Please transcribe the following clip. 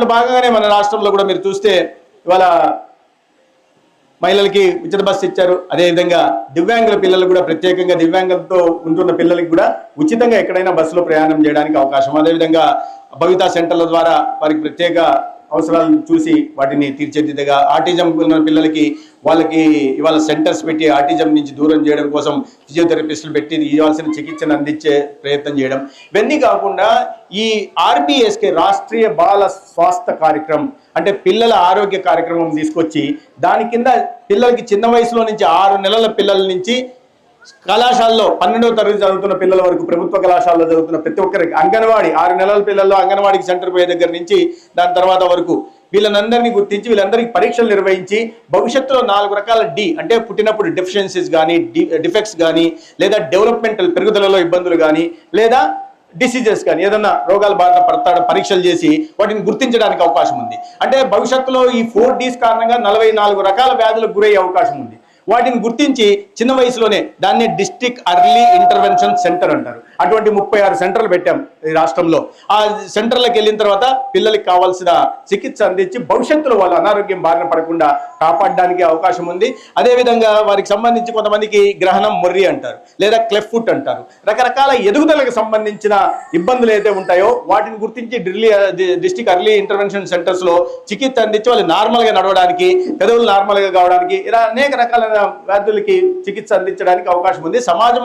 దాంట్లో భాగంగానే మన రాష్ట్రంలో కూడా మీరు చూస్తే ఇవాళ మహిళలకి ఉచిత బస్సు ఇచ్చారు. అదేవిధంగా దివ్యాంగుల పిల్లలు కూడా ప్రత్యేకంగా దివ్యాంగులతో ఉంటున్న పిల్లలకి కూడా ఉచితంగా ఎక్కడైనా బస్సులో ప్రయాణం చేయడానికి అవకాశం. అదేవిధంగా భవితా సెంటర్ల ద్వారా వారికి ప్రత్యేక అవసరాలను చూసి వాటిని తీర్చిదిద్దగా ఆటిజం ఉన్న పిల్లలకి వాళ్ళకి ఇవాళ సెంటర్స్ పెట్టి ఆటిజం నుంచి దూరం చేయడం కోసం ఫిజియోథెరపిస్టులు పెట్టి ఇవ్వాల్సిన చికిత్సను అందించే ప్రయత్నం చేయడం. ఇవన్నీ కాకుండా ఈ ఆర్బీఎస్కే రాష్ట్రీయ బాల స్వాస్థ్య కార్యక్రమం అంటే పిల్లల ఆరోగ్య కార్యక్రమం తీసుకొచ్చి దాని కింద పిల్లలకి చిన్న వయసులో నుంచి 6 నెలల పిల్లల నుంచి కళాశాలలో 12వ తరగతి చదువుతున్న పిల్లల వరకు ప్రభుత్వ కళాశాలలో చదువుతున్న ప్రతి ఒక్కరికి అంగన్వాడీ 6 నెలల పిల్లల్లో అంగన్వాడీకి సెంటర్ పోయే దగ్గర నుంచి దాని తర్వాత వరకు వీళ్ళందరినీ గుర్తించి వీళ్ళందరికీ పరీక్షలు నిర్వహించి భవిష్యత్తులో 4 రకాల అంటే పుట్టినప్పుడు డెఫిషియన్సీస్ కానీ డిఫెక్ట్స్ కానీ లేదా డెవలప్మెంటల్ పెరుగుదలలో ఇబ్బందులు కానీ లేదా డిసీజెస్ కానీ ఏదన్నా రోగాల బారిన పడతాడు పరీక్షలు చేసి వాటిని గుర్తించడానికి అవకాశం ఉంది. అంటే భవిష్యత్తులో ఈ 4Ds కారణంగా 44 రకాల వ్యాధులకు గురయ్యే అవకాశం ఉంది. వాటిని గుర్తించి చిన్న వయసులోనే దాన్ని డిస్ట్రిక్ట్ ఎర్లీ ఇంటర్వెన్షన్ సెంటర్ అంటారు. అటువంటి 36 సెంటర్లు పెట్టాం ఈ రాష్ట్రంలో. ఆ సెంటర్లకు వెళ్ళిన తర్వాత పిల్లలకి కావాల్సిన చికిత్స అందించి భవిష్యత్తులో వాళ్ళు అనారోగ్యం బారిన పడకుండా కాపాడడానికి అవకాశం ఉంది. అదేవిధంగా వారికి సంబంధించి కొంతమందికి గ్రహణం మొర్రి అంటారు లేదా క్లెఫ్ట్ ఫుట్ అంటారు. రకరకాల ఎదుగుదలకు సంబంధించిన ఇబ్బందులు ఏదైతే ఉంటాయో వాటిని గుర్తించి డిస్ట్రిక్ట్ ఎర్లీ ఇంటర్వెన్షన్ సెంటర్స్ లో చికిత్స అందించి వాళ్ళు నార్మల్ గా నడవడానికి పెదవులు నార్మల్ గా కావడానికి ఇలా అనేక రకాల వ్యాధులకి చికిత్స అందించడానికి అవకాశం ఉంది. సమాజం